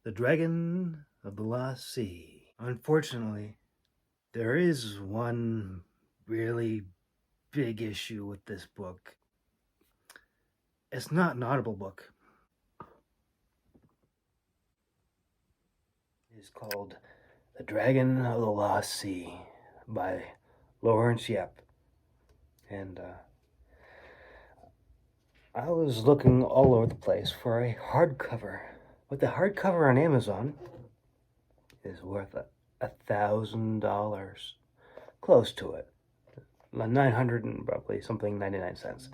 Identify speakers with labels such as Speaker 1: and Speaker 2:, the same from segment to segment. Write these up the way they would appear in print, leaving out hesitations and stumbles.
Speaker 1: The Dragon of the Lost Sea. Unfortunately, there is one really big issue with this book. It's not an Audible book. It's called The Dragon of the Lost Sea by Laurence Yep. And I was looking all over the place for a hardcover. But the hardcover on Amazon is worth $1,000. Close to it. 900 and probably something 99 cents.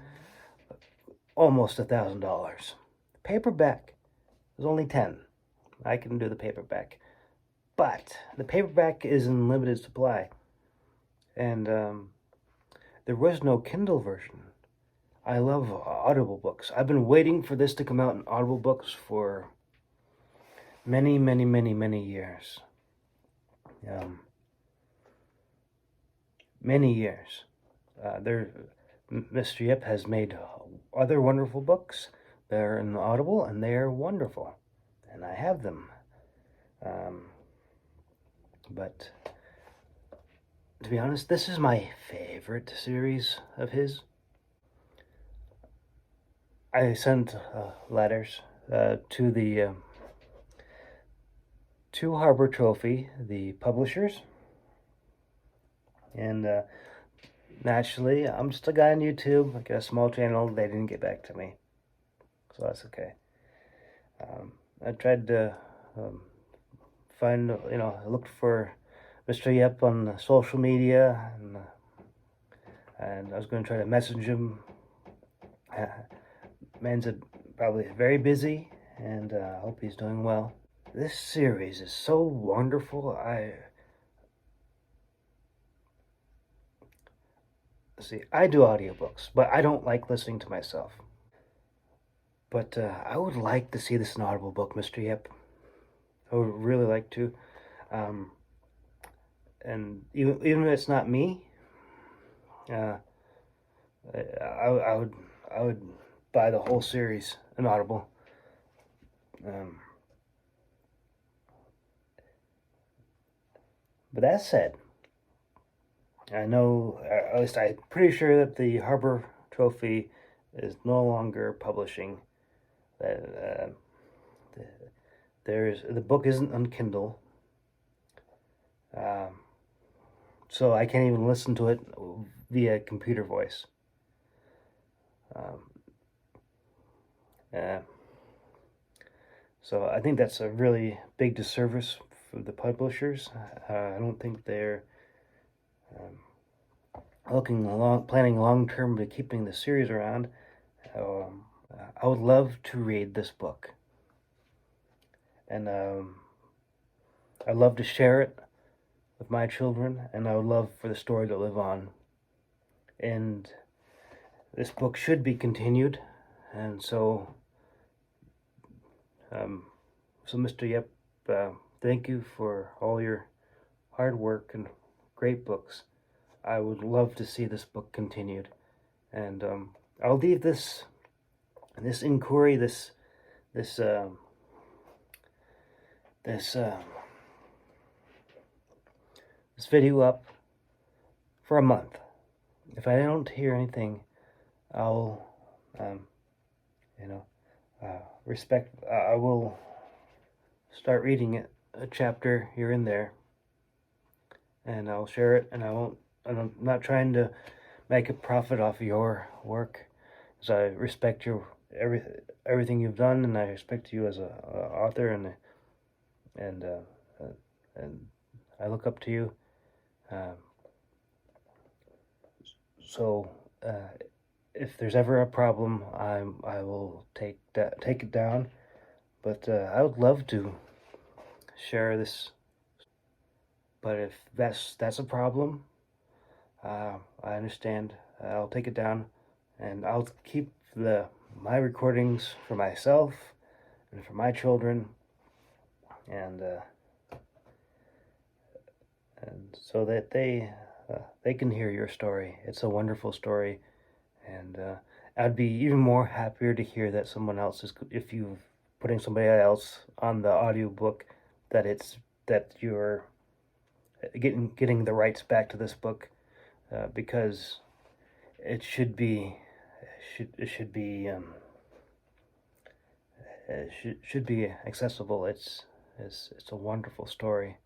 Speaker 1: Almost $1,000. Paperback is only 10. I can do the paperback. But the paperback is in limited supply. And there was no Kindle version. I love Audible books. I've been waiting for this to come out in Audible books for many, many, many, many years. Many years. Mr. Yip has made other wonderful books. They're in Audible, and they are wonderful. And I have them. But to be honest, this is my favorite series of his. I sent letters to the to Harbor Trophy, the publishers, and naturally, I'm just a guy on YouTube. I got a small channel. They didn't get back to me, so that's okay. I tried to find, I looked for Mr. Yep on social media, and I was going to try to message him. Man's probably very busy, and I hope he's doing well. This series is so wonderful. I do audiobooks, but I don't like listening to myself. But I would like to see this in Audible book, Mr. Yep. I would really like to. And even if it's not me, I would buy the whole series in Audible. But that said, I know, or at least I'm pretty sure that the Harbor Trophy is no longer publishing. The book isn't on Kindle, so I can't even listen to it via computer voice. So I think that's a really big disservice for the publishers. I don't think they're planning long term to keeping the series around. I would love to read this book, and I'd love to share it with my children, and I would love for the story to live on. And this book should be continued, and so Mr. Yep, thank you for all your hard work and great books. I would love to see this book continued, and I'll leave this inquiry, this video up for a month. If I don't hear anything, I'll I will start reading it, a chapter here and there, and I'll share it. And I'm not trying to make a profit off of your work, because I respect everything you've done, and I respect you as a author, and I look up to you. So if there's ever a problem, I will take it down. But I would love to share this. But if that's a problem, I understand. I'll take it down, and I'll keep my recordings for myself and for my children, and so that they can hear your story. It's a wonderful story, and I'd be even more happier to hear that someone else is, if you've putting somebody else on the audiobook that you're getting the rights back to this book, because it should be should be accessible. It's a wonderful story.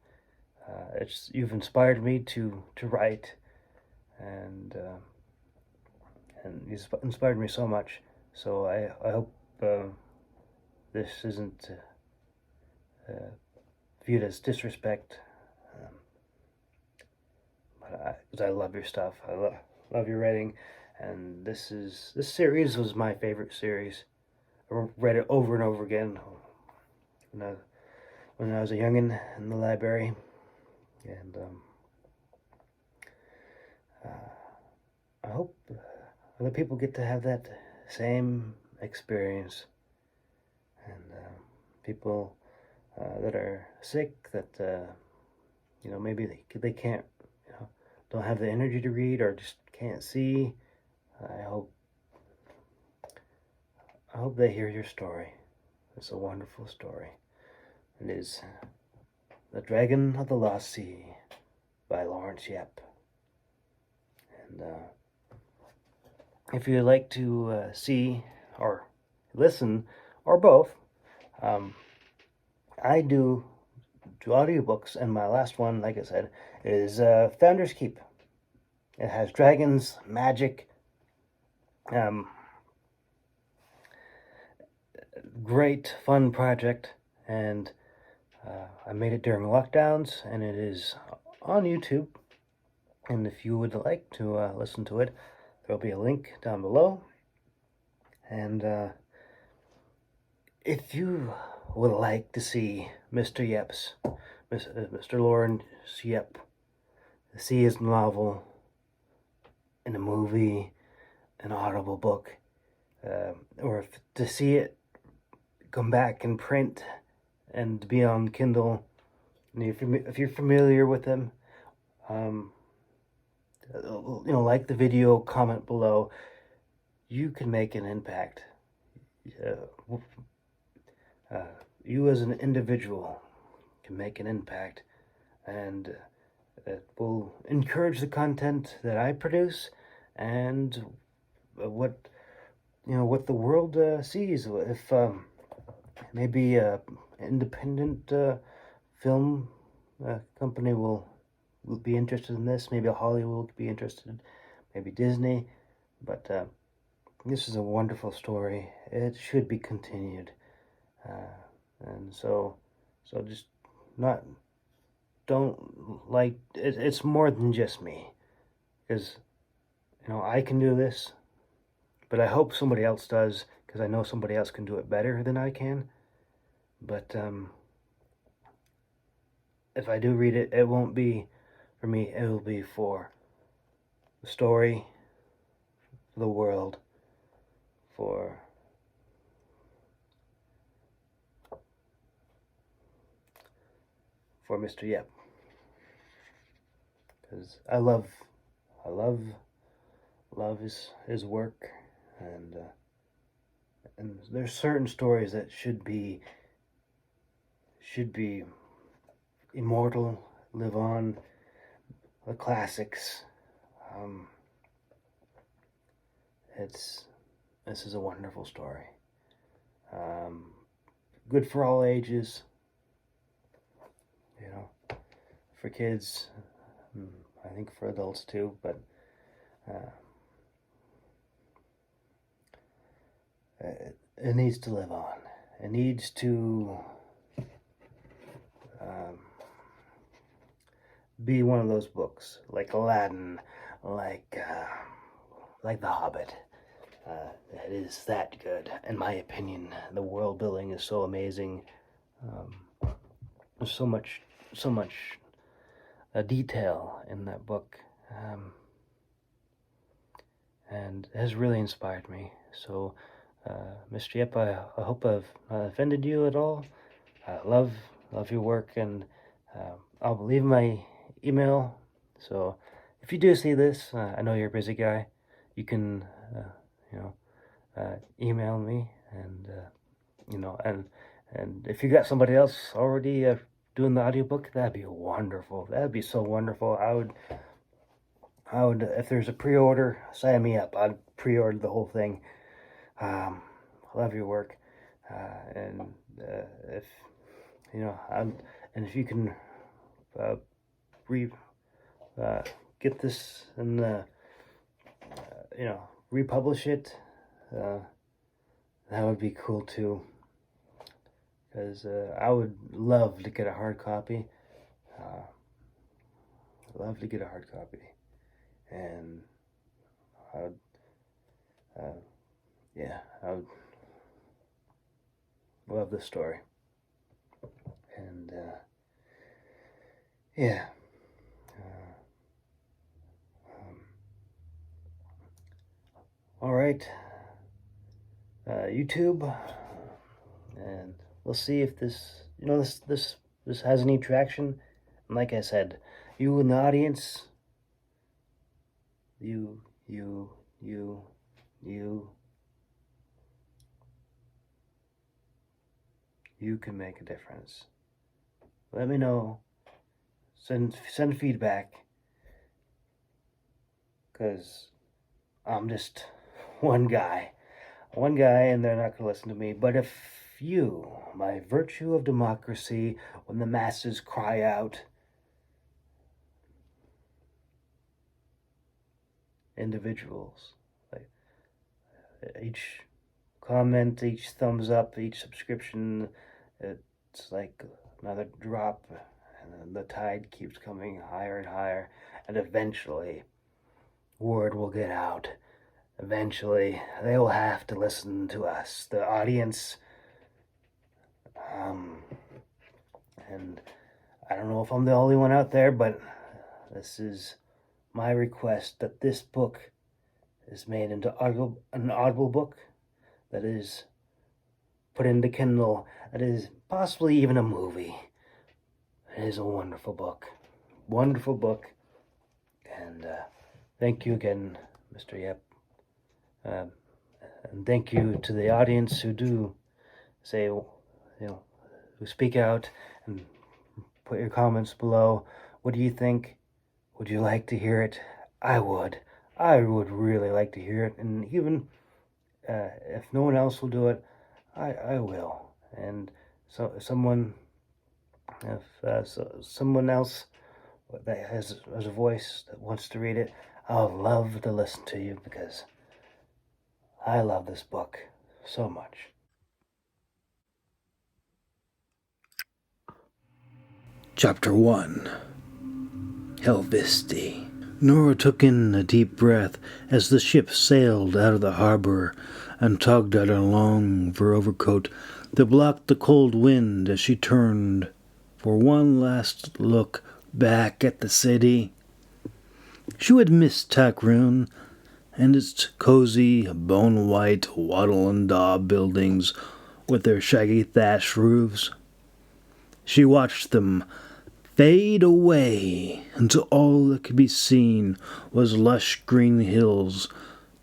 Speaker 1: You've inspired me to write, and you've inspired me so much. So I hope this isn't viewed as disrespect. Because I love your stuff. I love your writing, and this series was my favorite series. I read it over and over again when I was a youngin' in the library, and I hope other people get to have that same experience, and people that are sick, that maybe they can't, don't have the energy to read or just can't see. I hope they hear your story. It's a wonderful story. It is The Dragon of the Lost Sea by Laurence Yep. And if you'd like to see or listen, or both, I do audiobooks, and my last one, like I said, is Founder's Keep. It has dragons, magic, great fun project, and I made it during lockdowns, and it is on YouTube. And if you would like to listen to it, there'll be a link down below. And if you would like to see Mr. Laurence Yep, see his novel in a movie, an Audible book, or to see it come back in print and be on Kindle, and if you're familiar with him, like the video, comment below. You can make an impact. You as an individual can make an impact, and it will encourage the content that I produce, and what the world sees. If maybe an independent film company will be interested in this, maybe Hollywood will be interested, maybe Disney, but this is a wonderful story. It should be continued, and so just don't like it. It's more than just me, because I can do this, but I hope somebody else does, because I know somebody else can do it better than I can. But if I do read it, it won't be for me. It will be for the story, for the world, for Mr. Yep, because I love his work, and there's certain stories that should be immortal, live on, the classics. This is a wonderful story. Good for all ages, for kids, I think for adults too, but it needs to live on. It needs to be one of those books, like Aladdin, like The Hobbit. It is that good, in my opinion. The world building is so amazing. There's so much detail in that book, and it has really inspired me. So, Mr. Yep, I hope I've not offended you at all. I love your work, and I'll leave my email. So if you do see this, I know you're a busy guy. You can, email me, and and if you got somebody else already doing the audiobook, that'd be wonderful. That'd be so wonderful. I would, if there's a pre-order, sign me up. I'd pre-order the whole thing. Love your work, and if and if you can re get this and republish it, that would be cool too. Because I would love to get a hard copy. Love to get a hard copy, and I would, I would love this story, and yeah. All right, YouTube, and we'll see if this has any traction. And like I said, you in the audience, you can make a difference. Let me know. Send feedback, because I'm just one guy, and they're not going to listen to me. But if you, by virtue of democracy, when the masses cry out, individuals, like each comment, each thumbs up, each subscription, it's like another drop, and then the tide keeps coming higher and higher, and eventually word will get out. Eventually they will have to listen to us, the audience, and I don't know if I'm the only one out there, but this is my request, that this book is made into an audible book, that is put into Kindle, that is possibly even a movie. It is a wonderful book, and thank you again, Mr. Yep, and thank you to the audience who do say, who speak out and put your comments below. What do you think? Would you like to hear it? I would really like to hear it, and even if no one else will do it, I will. And so someone else that has a voice that wants to read it, I'll love to listen to you, because I love this book so much. Chapter 1. Helvisti. Nora took in a deep breath as the ship sailed out of the harbor and tugged at her long fur overcoat that blocked the cold wind as she turned for one last look back at the city. She would miss Takrun and its cozy, bone-white wattle and daub buildings with their shaggy thatch roofs. She watched them fade away until all that could be seen was lush green hills,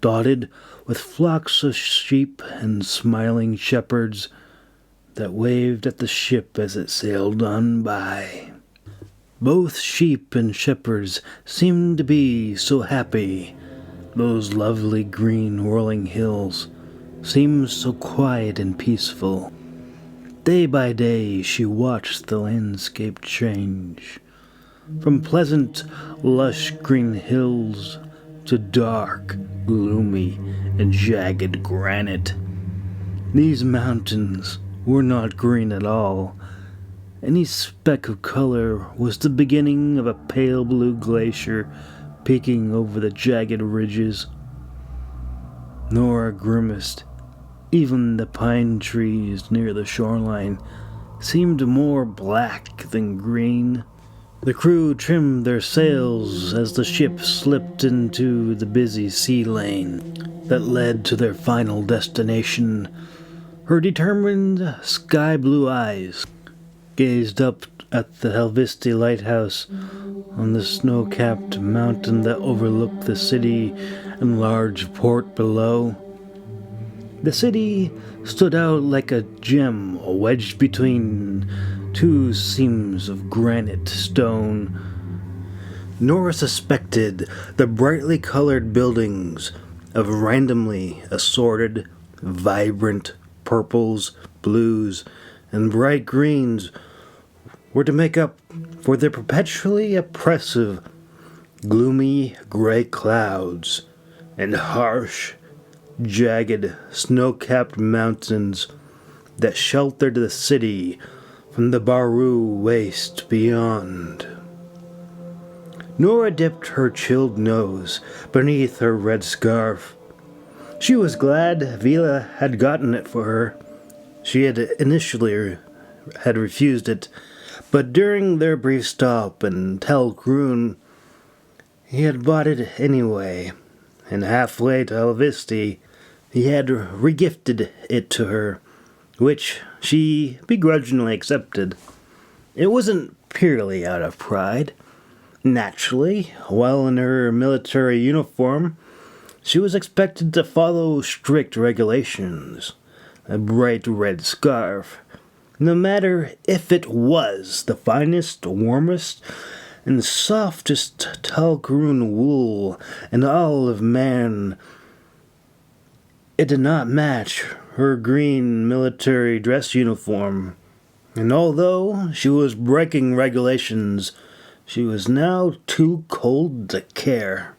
Speaker 1: dotted with flocks of sheep and smiling shepherds that waved at the ship as it sailed on by. Both sheep and shepherds seemed to be so happy. Those lovely green whirling hills seemed so quiet and peaceful. Day by day she watched the landscape change, from pleasant, lush green hills to dark, gloomy, and jagged granite. These mountains were not green at all. Any speck of color was the beginning of a pale blue glacier peeking over the jagged ridges. Nora grimaced. Even the pine trees near the shoreline seemed more black than green. The crew trimmed their sails as the ship slipped into the busy sea lane that led to their final destination. Her determined sky-blue eyes gazed up at the Helvisti lighthouse on the snow-capped mountain that overlooked the city and large port below. The city stood out like a gem wedged between two seams of granite stone. Nora suspected the brightly colored buildings of randomly assorted, vibrant purples, blues, and bright greens were to make up for the perpetually oppressive, gloomy gray clouds and harsh, jagged, snow-capped mountains that sheltered the city from the Baru waste beyond. Nora dipped her chilled nose beneath her red scarf. She was glad Vila had gotten it for her. She had initially refused it, but during their brief stop in Tel Grun, he had bought it anyway, and halfway to Helvisti, he had regifted it to her, which she begrudgingly accepted. It wasn't purely out of pride. Naturally, while in her military uniform, she was expected to follow strict regulations. A bright red scarf, no matter if it was the finest, warmest, and softest Talcaroon wool in all of man, it did not match her green military dress uniform. And although she was breaking regulations, she was now too cold to care.